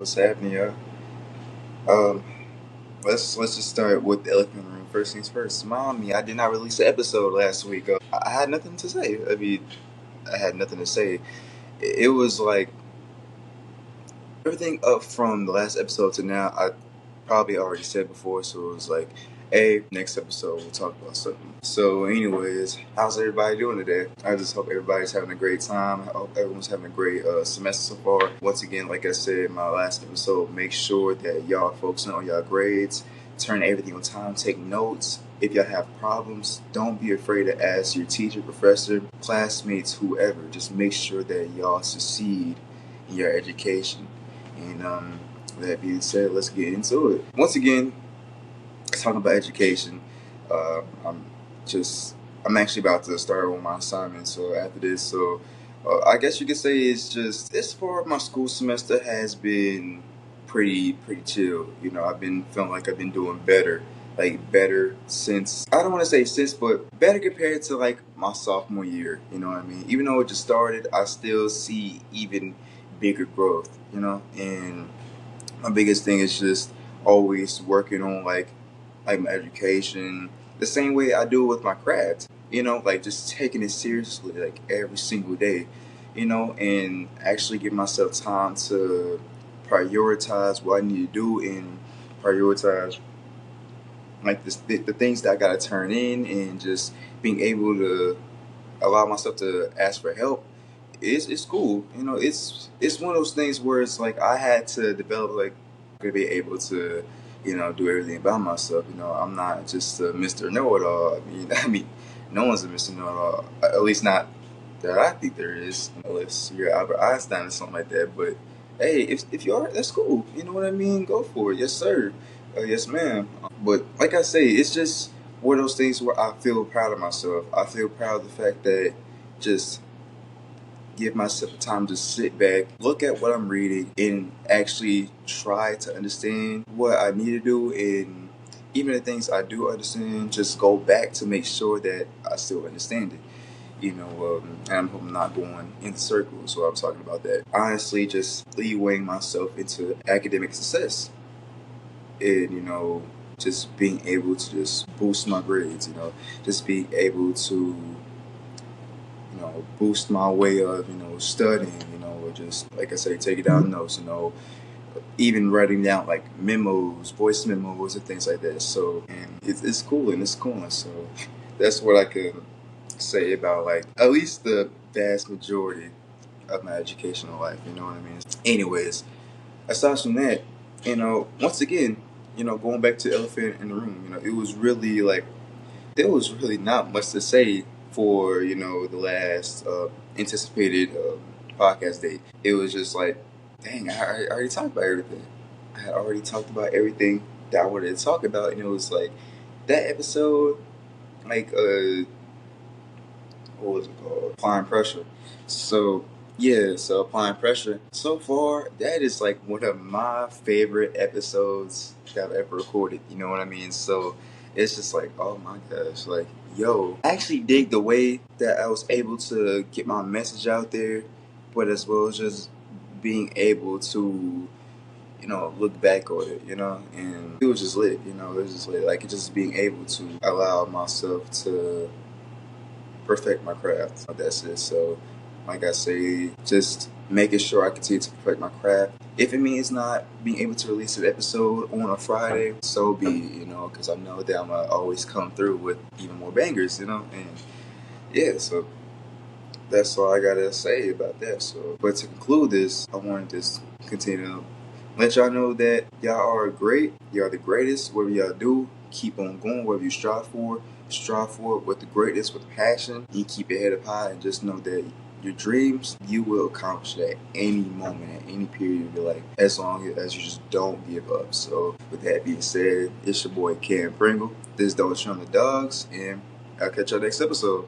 What's happening, y'all? Um, let's just start with the elephant in the room. First things first. Mommy, I did not release an episode last week. I had nothing to say. I had nothing to say. It was like everything up from the last episode to now. I probably already said before, so it was like, hey, next episode we'll talk about something. So, anyways, how's everybody doing today? I just hope everybody's having a great time. I hope everyone's having a great semester so far. Once again, like I said in my last episode, make sure that y'all focusing on y'all grades, turn everything on time, take notes. If y'all have problems, don't be afraid to ask your teacher, professor, classmates, whoever. Just make sure that y'all succeed in your education. And that being said, let's get into it. Once again, talking about education, uh, I'm I'm actually about to start on my assignment. So after this, I guess you could say it's just this far. My school semester has been pretty chill. You know, I've been feeling like I've been doing better. Like better since I don't want to say since, but better compared to like my sophomore year. You know what I mean? Even though it just started, I still see even bigger growth. You know, and my biggest thing is just always working on like my education the same way I do with my craft. You know, like just taking it seriously like every single day. You know, and actually give myself time to prioritize what I need to do and prioritize like the things that I gotta turn in and just being able to allow myself to ask for help it's cool. You know, it's one of those things where it's like I had to develop like to be able to, do everything by myself. You know, I'm not just a Mr. Know It All. I mean, no one's a Mr. Know It All. At least not that I think there is, unless you're Albert Einstein or something like that. But hey, if you are, that's cool. You know what I mean? Go for it. Yes, sir. Yes, ma'am. But like I say, it's just one of those things where I feel proud of myself. I feel proud of the fact that just give myself time to sit back, look at what I'm reading, and actually try to understand what I need to do. And even the things I do understand, just go back to make sure that I still understand it. And I'm not going in circles, so I'm talking about that. Honestly, just leewaying myself into academic success and, just being able to just boost my grades, just being able to boost my way of, studying, or just, like I say, taking down notes, even writing down like memos, voice memos, and things like that. So, and it's cool and it's cool. And so that's what I can say about like at least the vast majority of my educational life. You know what I mean? Anyways, aside from that, once again, going back to elephant in the room, it was really like there was really not much to say for the last anticipated podcast date. It was just like, dang, I already talked about everything. I had already talked about everything that I wanted to talk about, and it was like that episode, like what was it called? Applying pressure. So yeah, so applying pressure. So far, that is like one of my favorite episodes that I've ever recorded. You know what I mean? So it's just like, oh my gosh, like yo, I actually dig the way that I was able to get my message out there, but as well as just being able to look back on it, and it was just lit, it was just lit. Like just being able to allow myself to perfect my craft. That's it. So, like I say, just making sure I continue to perfect my craft. If it means not being able to release an episode on a Friday, so be it, because I know that I'm going to always come through with even more bangers, and yeah, so that's all I got to say about that. So, but to conclude this, I wanted to just continue to let y'all know that y'all are great. Y'all are the greatest. Whatever y'all do, keep on going. Whatever you strive for it with the greatness, with passion. You keep your head up high and just know that your dreams, you will accomplish it at any moment, at any period of your life, as long as you just don't give up. So, with that being said, it's your boy Pringle. This is Dawgs from the Dawgs, and I'll catch y'all next episode.